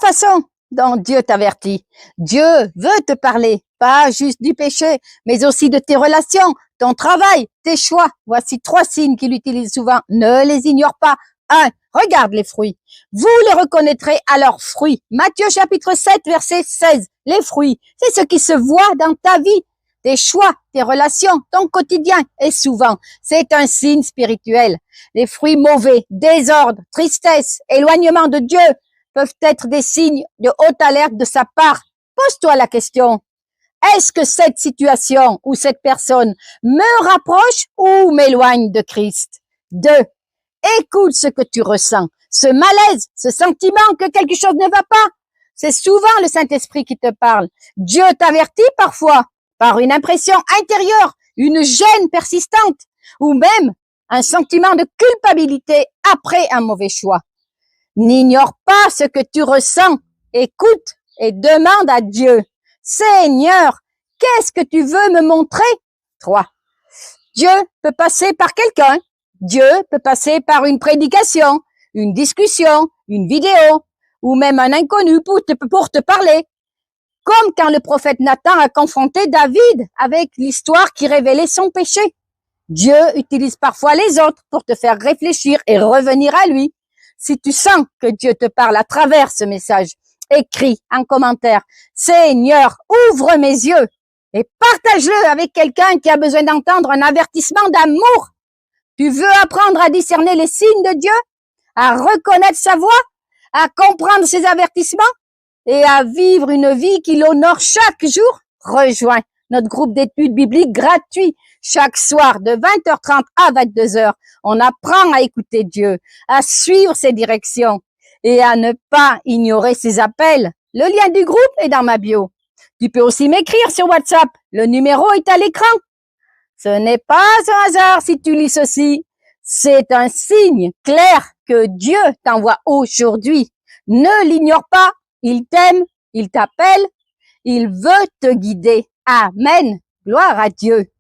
façon dont Dieu t'avertit. Dieu veut te parler, pas juste du péché, mais aussi de tes relations, ton travail, tes choix. Voici 3 signes qu'il utilise souvent. Ne les ignore pas. 1. Regarde les fruits. Vous les reconnaîtrez à leurs fruits. Matthieu chapitre 7, verset 16. Les fruits, c'est ce qui se voit dans ta vie. Tes choix, tes relations, ton quotidien. Et souvent, c'est un signe spirituel. Les fruits mauvais, désordre, tristesse, éloignement de Dieu peuvent être des signes de haute alerte de sa part. Pose-toi la question. Est-ce que cette situation ou cette personne me rapproche ou m'éloigne de Christ? 2. Écoute ce que tu ressens. Ce malaise, ce sentiment que quelque chose ne va pas. C'est souvent le Saint-Esprit qui te parle. Dieu t'avertit parfois par une impression intérieure, une gêne persistante ou même un sentiment de culpabilité après un mauvais choix. N'ignore pas ce que tu ressens. Écoute et demande à Dieu. Seigneur, qu'est-ce que tu veux me montrer? 3. Dieu peut passer par quelqu'un. Dieu peut passer par une prédication, une discussion, une vidéo, ou même un inconnu pour te parler. Comme quand le prophète Nathan a confronté David avec l'histoire qui révélait son péché. Dieu utilise parfois les autres pour te faire réfléchir et revenir à lui. Si tu sens que Dieu te parle à travers ce message, écris en commentaire « Seigneur, ouvre mes yeux » et partage-le avec quelqu'un qui a besoin d'entendre un avertissement d'amour. Tu veux apprendre à discerner les signes de Dieu, à reconnaître sa voix, à comprendre ses avertissements et à vivre une vie qui l'honore chaque jour? Rejoins notre groupe d'études bibliques gratuit chaque soir de 20h30 à 22h. On apprend à écouter Dieu, à suivre ses directions et à ne pas ignorer ses appels. Le lien du groupe est dans ma bio. Tu peux aussi m'écrire sur WhatsApp. Le numéro est à l'écran. Ce n'est pas un hasard si tu lis ceci. C'est un signe clair que Dieu t'envoie aujourd'hui. Ne l'ignore pas. Il t'aime, il t'appelle, il veut te guider. Amen. Gloire à Dieu.